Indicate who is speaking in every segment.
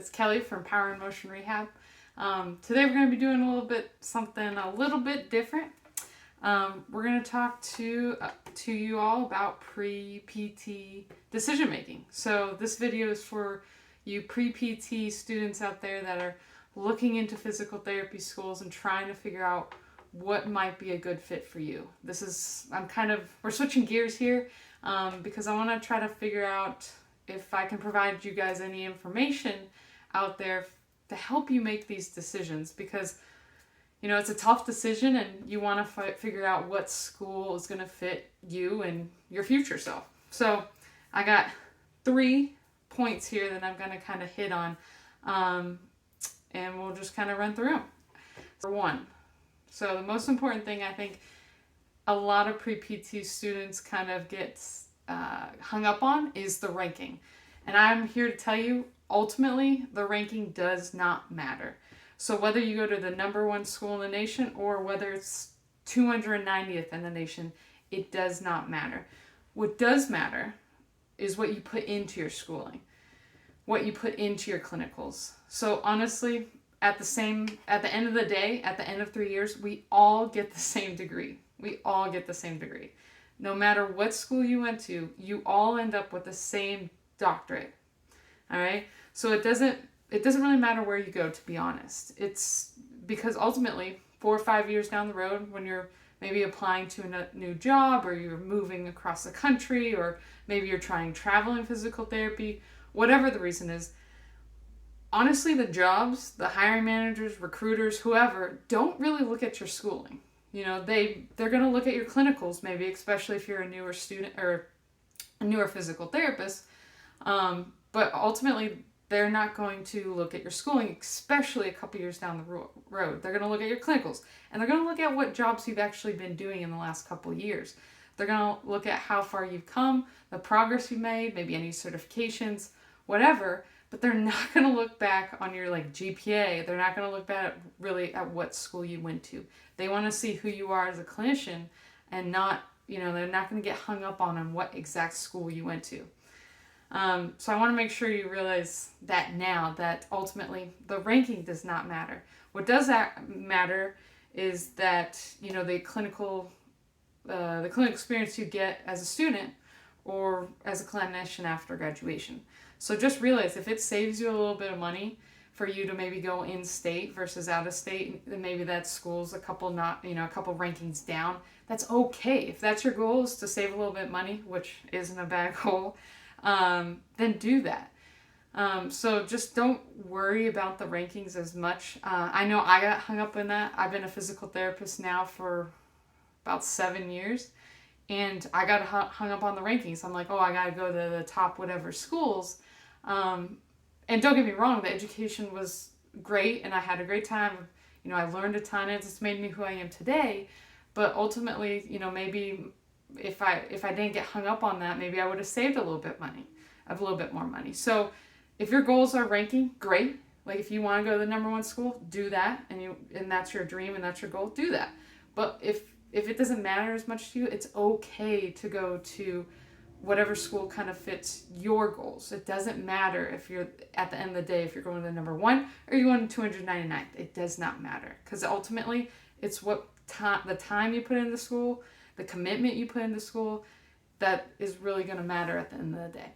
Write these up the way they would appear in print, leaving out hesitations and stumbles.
Speaker 1: It's Kelly from Power and Motion Rehab. Today we're going to be doing something a little bit different. We're going to talk to you all about pre-PT decision making. So this video is for you pre-PT students out there that are looking into physical therapy schools and trying to figure out what might be a good fit for you. We're switching gears here because I want to try to figure out if I can provide you guys any information out there to help you make these decisions, because it's a tough decision and you want to figure out what school is going to fit you and your future self. So I got 3 points here that I'm going to kind of hit on, and we'll just kind of run through them. For one, so the most important thing I think a lot of pre-PT students kind of get hung up on is the ranking. And I'm here to tell you, ultimately, the ranking does not matter. So whether you go to the #1 school in the nation or whether it's 290th in the nation, it does not matter. What does matter is what you put into your schooling, what you put into your clinicals. So honestly, at the end of the day, at the end of 3 years, we all get the same degree. We all get the same degree. No matter what school you went to, you all end up with the same doctorate. All right? So it doesn't really matter where you go, to be honest. It's because ultimately 4 or 5 years down the road, when you're maybe applying to a new job, or you're moving across the country, or maybe you're trying traveling physical therapy, whatever the reason is, honestly, the jobs, the hiring managers, recruiters, whoever, don't really look at your schooling. They're going to look at your clinicals, maybe, especially if you're a newer student or a newer physical therapist. But ultimately, they're not going to look at your schooling, especially a couple years down the road. They're going to look at your clinicals, and they're going to look at what jobs you've actually been doing in the last couple of years. They're going to look at how far you've come, the progress you've made, maybe any certifications, whatever. But they're not going to look back on your GPA. They're not going to look back really at what school you went to. They want to see who you are as a clinician, and not, they're not going to get hung up on what exact school you went to. So I want to make sure you realize that now, that ultimately the ranking does not matter. What does matter is that, the clinical experience you get as a student or as a clinician after graduation. So just realize, if it saves you a little bit of money for you to maybe go in state versus out of state, then maybe that school's a couple rankings down. That's okay. If that's your goal, is to save a little bit of money, which isn't a bad goal, then do that. So just don't worry about the rankings as much. I know I got hung up in that. I've been a physical therapist now for about 7 years. And I got hung up on the rankings. I'm like, I got to go to the top whatever schools. And don't get me wrong, the education was great and I had a great time. I learned a ton. It's made me who I am today. But ultimately, maybe if I didn't get hung up on that, maybe I would have saved a little bit more money. So if your goals are ranking, great. If you want to go to the #1 school, do that. And that's your dream and that's your goal, do that. But if it doesn't matter as much to you, it's okay to go to whatever school kind of fits your goals. It doesn't matter if you're, at the end of the day, if you're going to the #1 or you're going to 299th. It does not matter, because ultimately it's the time you put into school, the commitment you put into school, that is really going to matter at the end of the day.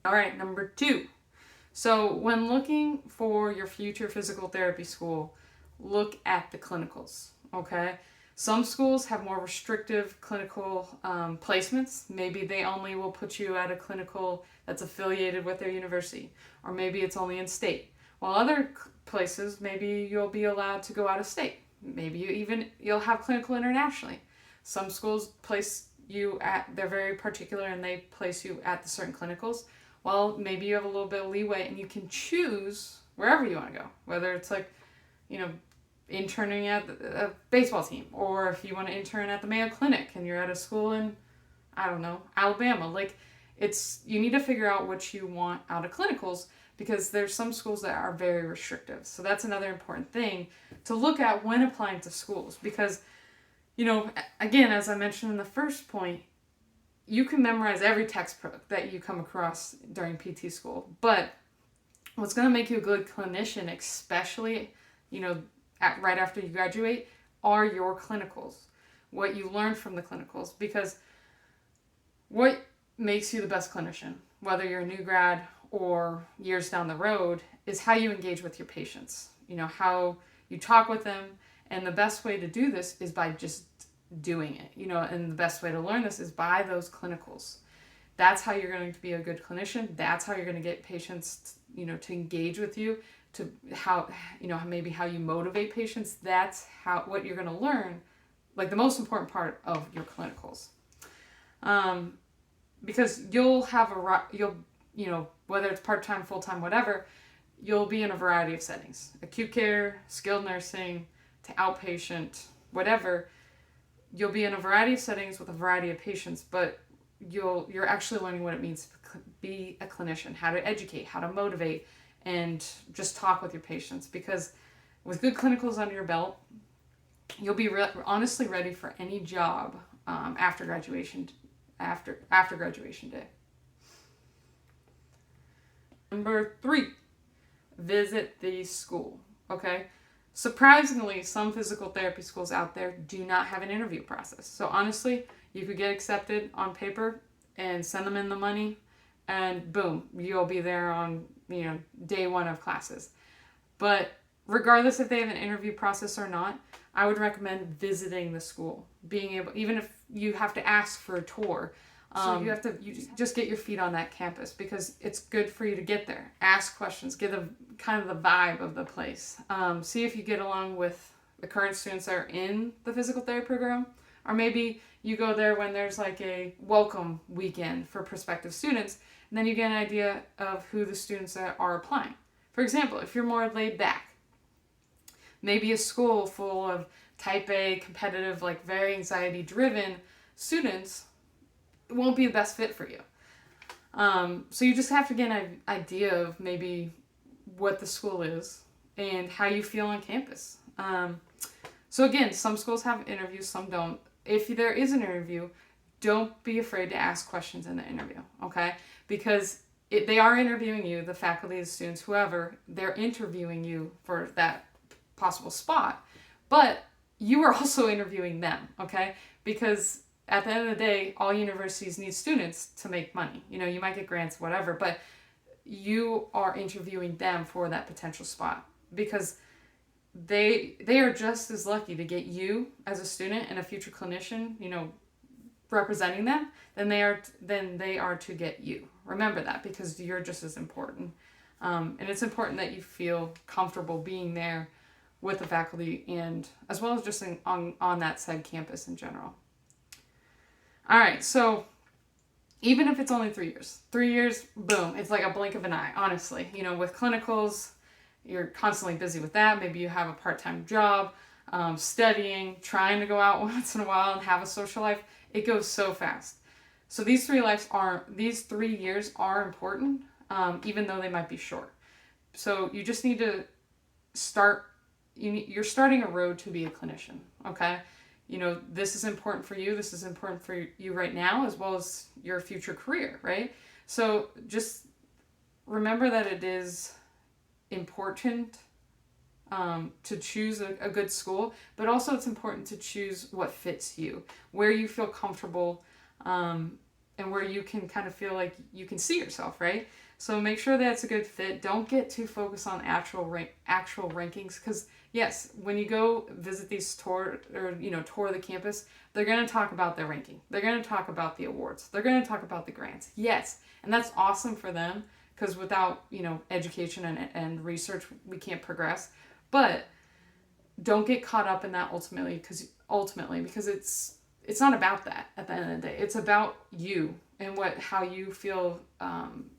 Speaker 1: All right, number 2. So when looking for your future physical therapy school, look at the clinicals, okay? Some schools have more restrictive clinical placements. Maybe they only will put you at a clinical that's affiliated with their university, or maybe it's only in state. While other places, maybe you'll be allowed to go out of state. Maybe you'll have clinical internationally. Some schools they're very particular and they place you at the certain clinicals. Well, maybe you have a little bit of leeway and you can choose wherever you want to go, whether it's interning at a baseball team, or if you want to intern at the Mayo Clinic and you're at a school in, Alabama. You need to figure out what you want out of clinicals, because there's some schools that are very restrictive. So that's another important thing to look at when applying to schools, because, again, as I mentioned in the first point, you can memorize every textbook that you come across during PT school, but what's going to make you a good clinician, especially, right after you graduate, are your clinicals. What you learn from the clinicals. Because what makes you the best clinician, whether you're a new grad or years down the road, is how you engage with your patients. How you talk with them. And the best way to do this is by just doing it, and the best way to learn this is by those clinicals. That's how you're going to be a good clinician. That's how you're going to get patients, to engage with you, to how, maybe how you motivate patients. That's what you're going to learn, like the most important part of your clinicals. Because you'll have whether it's part-time, full-time, whatever, you'll be in a variety of settings. Acute care, skilled nursing, to outpatient, whatever. You'll be in a variety of settings with a variety of patients, but you're actually learning what it means to be a clinician, how to educate, how to motivate, and just talk with your patients. Because with good clinicals under your belt, you'll be honestly ready for any job after graduation day. Number 3, visit the school. Okay. Surprisingly, some physical therapy schools out there do not have an interview process. So honestly, you could get accepted on paper and send them in the money, and boom, you'll be there on day 1 of classes. But regardless if they have an interview process or not, I would recommend visiting the school. Even if you have to ask for a tour, so you just get your feet on that campus, because it's good for you to get there, ask questions, get kind of the vibe of the place. See if you get along with the current students that are in the physical therapy program, or maybe you go there when there's like a welcome weekend for prospective students, and then you get an idea of who the students that are applying. For example, if you're more laid back, maybe a school full of type A, competitive, like very anxiety driven students won't be the best fit for you. So you just have to get an idea of maybe what the school is and how you feel on campus. So again, some schools have interviews, some don't. If there is an interview, don't be afraid to ask questions in the interview, okay? Because they are interviewing you, the faculty, the students, whoever, they're interviewing you for that possible spot. But you are also interviewing them, okay? Because at the end of the day, all universities need students to make money. You might get grants, whatever, but you are interviewing them for that potential spot, because they are just as lucky to get you as a student and a future clinician, representing them, than they are to get you. Remember that, because you're just as important. And it's important that you feel comfortable being there with the faculty, and as well as just on that said campus in general. All right, so even if it's only 3 years, boom, it's like a blink of an eye, honestly. With clinicals, you're constantly busy with that. Maybe you have a part-time job, studying, trying to go out once in a while and have a social life. It goes so fast. So these 3 years are important, even though they might be short. So you just need to you're starting a road to be a clinician, okay? This is important for you. This is important for you right now, as well as your future career, right? So just remember that it is important to choose a good school, but also it's important to choose what fits you, where you feel comfortable, and where you can kind of feel like you can see yourself, right? So make sure that it's a good fit. Don't get too focused on actual rankings, because yes, when you go visit these tour the campus, they're going to talk about their ranking. They're going to talk about the awards. They're going to talk about the grants. Yes, and that's awesome for them, because without education and research, we can't progress. But don't get caught up in that ultimately, because it's not about that at the end of the day. It's about you and how you feel.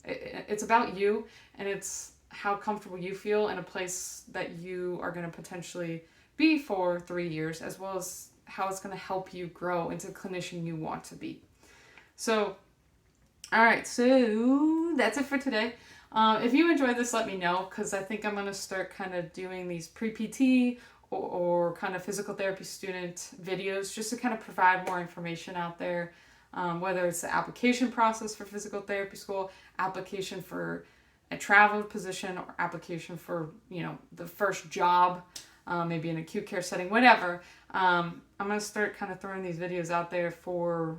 Speaker 1: It's about you, and it's how comfortable you feel in a place that you are going to potentially be for 3 years, as well as how it's going to help you grow into the clinician you want to be. So, all right, so that's it for today. If you enjoyed this, let me know, because I think I'm going to start kind of doing these pre-PT or kind of physical therapy student videos, just to kind of provide more information out there. whether it's the application process for physical therapy school, application for a travel position, or application for, the first job, maybe in acute care setting, whatever. I'm going to start kind of throwing these videos out there for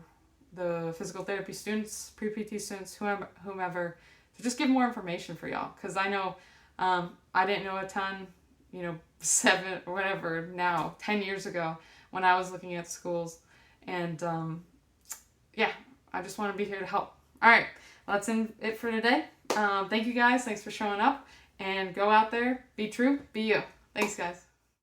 Speaker 1: the physical therapy students, pre-PT students, whomever, to just give more information for y'all. Because I know I didn't know a ton, 10 years ago when I was looking at schools. And I just want to be here to help. All right, well, that's it for today. Thank you guys. Thanks for showing up. And go out there, be true, be you. Thanks, guys.